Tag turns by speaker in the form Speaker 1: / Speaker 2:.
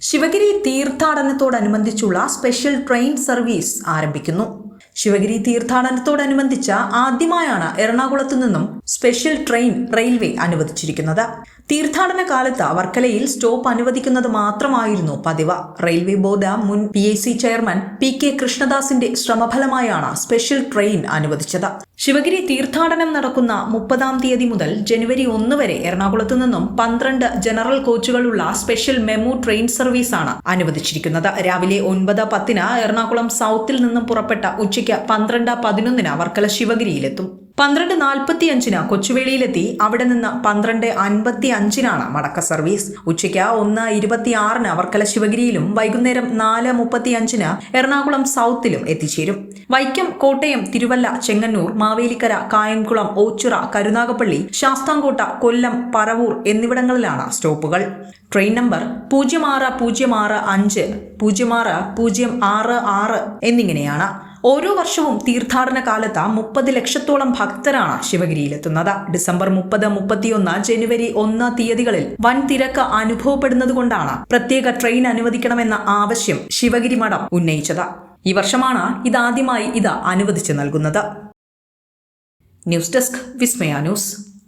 Speaker 1: Sivagiri തീർത്ഥാടനത്തോടനുബന്ധിച്ചുള്ള special train service ആരംഭിക്കുന്നു. ശിവഗിരി തീർത്ഥാടനത്തോടനുബന്ധിച്ച് ആദ്യമായാണ് എറണാകുളത്തു നിന്നും സ്പെഷ്യൽ ട്രെയിൻ റെയിൽവേ അനുവദിച്ചിരിക്കുന്നത്. തീർത്ഥാടന കാലത്ത് വർക്കലയിൽ സ്റ്റോപ്പ് അനുവദിക്കുന്നത് മാത്രമായിരുന്നു പതിവ്. റെയിൽവേ ബോർഡ് മുൻ PAC ചെയർമാൻ PK കൃഷ്ണദാസിന്റെ ശ്രമഫലമായാണ് സ്പെഷ്യൽ ട്രെയിൻ അനുവദിച്ചത്. ശിവഗിരി തീർത്ഥാടനം നടക്കുന്ന 30-ാം തീയതി മുതൽ ജനുവരി 1 വരെ എറണാകുളത്തു നിന്നും 12 ജനറൽ കോച്ചുകളുള്ള സ്പെഷ്യൽ മെമു ട്രെയിൻ സർവീസാണ് അനുവദിച്ചിരിക്കുന്നത്. രാവിലെ 9:10 എറണാകുളം സൗത്തിൽ നിന്നും പുറപ്പെട്ട ഉച്ചയ്ക്ക് 12:11 വർക്കല ശിവഗിരിയിലെത്തും. 12:45 കൊച്ചുവേളിയിലെത്തി അവിടെ നിന്ന് 12:55 മടക്ക സർവീസ്. ഉച്ചയ്ക്ക് 1:26 വർക്കല ശിവഗിരിയിലും വൈകുന്നേരം 4:35 എറണാകുളം സൗത്തിലും എത്തിച്ചേരും. വൈക്കം, കോട്ടയം, തിരുവല്ല, ചെങ്ങന്നൂർ, മാവേലിക്കര, കായംകുളം, ഓച്ചിറ, കരുനാഗപ്പള്ളി, ശാസ്താംകോട്ട, കൊല്ലം, പറവൂർ എന്നിവിടങ്ങളിലാണ് സ്റ്റോപ്പുകൾ. ട്രെയിൻ നമ്പർ 0605, 0606 എന്നിങ്ങനെയാണ്. ഓരോ വർഷവും തീർത്ഥാടന കാലത്ത് 30 ലക്ഷത്തോളം ഭക്തരാണ് ശിവഗിരിയിലെത്തുന്നത്. ഡിസംബർ 30, 31, ജനുവരി 1 തീയതികളിൽ വൻ തിരക്ക് അനുഭവപ്പെടുന്നതുകൊണ്ടാണ് പ്രത്യേക ട്രെയിൻ അനുവദിക്കണമെന്ന ആവശ്യം ശിവഗിരി മഠം ഉന്നയിച്ചത്. ഈ വർഷമാണ് ഇതാദ്യമായി അനുവദിച്ചു നൽകുന്നത്. ന്യൂസ് ഡെസ്ക്, വിസ്മയ ന്യൂസ്.